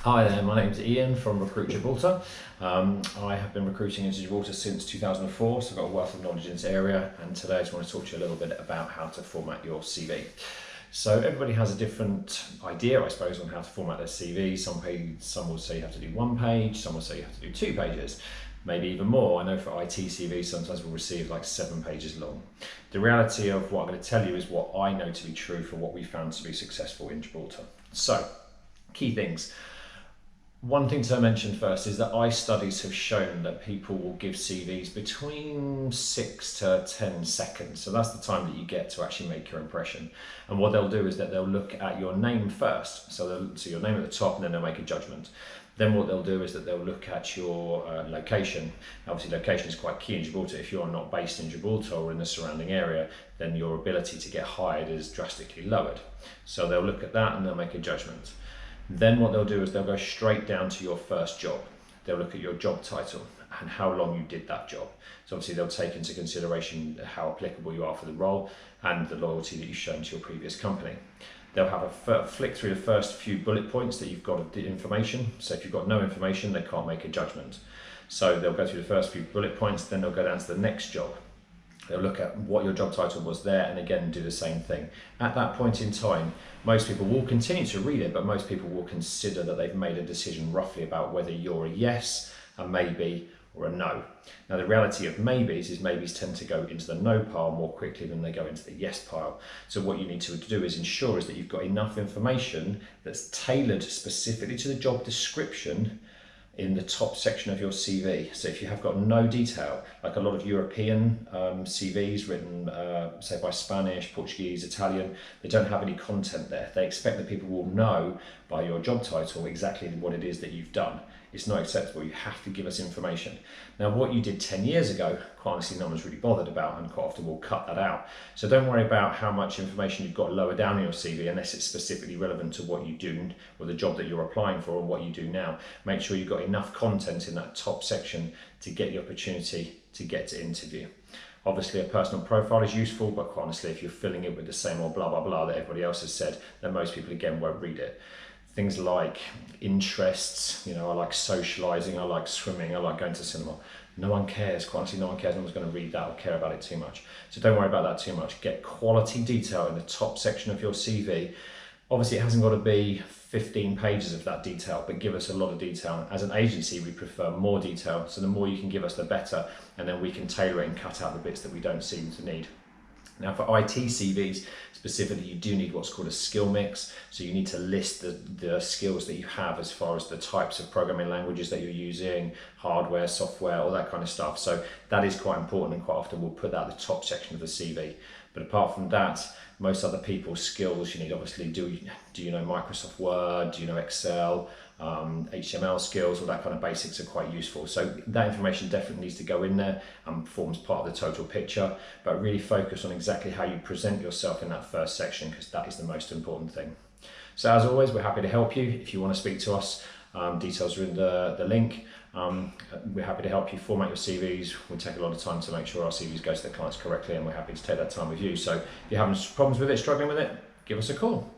Hi there, my name's Ian from Recruit Gibraltar. I have been recruiting into Gibraltar since 2004, so I've got a wealth of knowledge in this area, and today I just want to talk to you a little bit about how to format your CV. So everybody has a different idea, I suppose, on how to format their CV. Some will say you have to do one page, some will say you have to do 2 pages, maybe even more. I know for IT CVs, sometimes we'll receive like 7 pages long. The reality of what I'm going to tell you is what I know to be true for what we found to be successful in Gibraltar. So, key things. One thing to mention first is that studies have shown that people will give CVs between 6 to 10 seconds. So that's the time that you get to actually make your impression. And what they'll do is that they'll look at your name first. So they'll see your name at the top and then they'll make a judgment. Then what they'll do is that they'll look at your location. Obviously location is quite key in Gibraltar. If you're not based in Gibraltar or in the surrounding area, then your ability to get hired is drastically lowered. So they'll look at that and they'll make a judgment. Then what they'll do is they'll go straight down to your first job. They'll look at your job title and how long you did that job. So obviously they'll take into consideration how applicable you are for the role and the loyalty that you've shown to your previous company. They'll have a flick through the first few bullet points that you've got of the information. So if you've got no information, they can't make a judgment. So they'll go through the first few bullet points, then they'll go down to the next job. They'll look at what your job title was there and again do the same thing. At that point in time, most people will continue to read it, but most people will consider that they've made a decision roughly about whether you're a yes, a maybe, or a no. Now the reality of maybes is maybes tend to go into the no pile more quickly than they go into the yes pile. So what you need to do is ensure is that you've got enough information that's tailored specifically to the job description in the top section of your CV. So if you have got no detail, like a lot of European CVs written say by Spanish, Portuguese, Italian, they don't have any content there. They expect that people will know by your job title exactly what it is that you've done. It's not acceptable. You have to give us information. Now what you did 10 years ago, quite honestly, no one's really bothered about, and quite often we'll cut that out. So don't worry about how much information you've got lower down in your CV unless it's specifically relevant to what you do or the job that you're applying for or what you do now. Make sure you've got enough content in that top section to get the opportunity to get to interview. Obviously a personal profile is useful, but quite honestly, if you're filling it with the same old blah, blah, blah that everybody else has said, then most people again won't read it. Things like interests, I like socializing, I like swimming, I like going to cinema. No one cares, quite honestly, no one cares, no one's going to read that or care about it too much. So don't worry about that too much. Get quality detail in the top section of your CV. Obviously it hasn't got to be 15 pages of that detail, but give us a lot of detail. As an agency, we prefer more detail, so the more you can give us, the better, and then we can tailor it and cut out the bits that we don't seem to need. Now for IT CVs specifically, you do need what's called a skill mix. So you need to list the skills that you have as far as the types of programming languages that you're using, hardware, software, all that kind of stuff. So that is quite important, and quite often we'll put that at the top section of the CV. But apart from that, most other people's skills, you need obviously, do you know Microsoft Word, do you know Excel, HTML skills, all that kind of basics are quite useful. So that information definitely needs to go in there and forms part of the total picture, but really focus on exactly how you present yourself in that first section, because that is the most important thing. So as always, we're happy to help you. If you want to speak to us, details are in the link. We're happy to help you format your CVs. We take a lot of time to make sure our CVs go to the clients correctly, and we're happy to take that time with you. So if you're having problems with it, struggling with it, give us a call.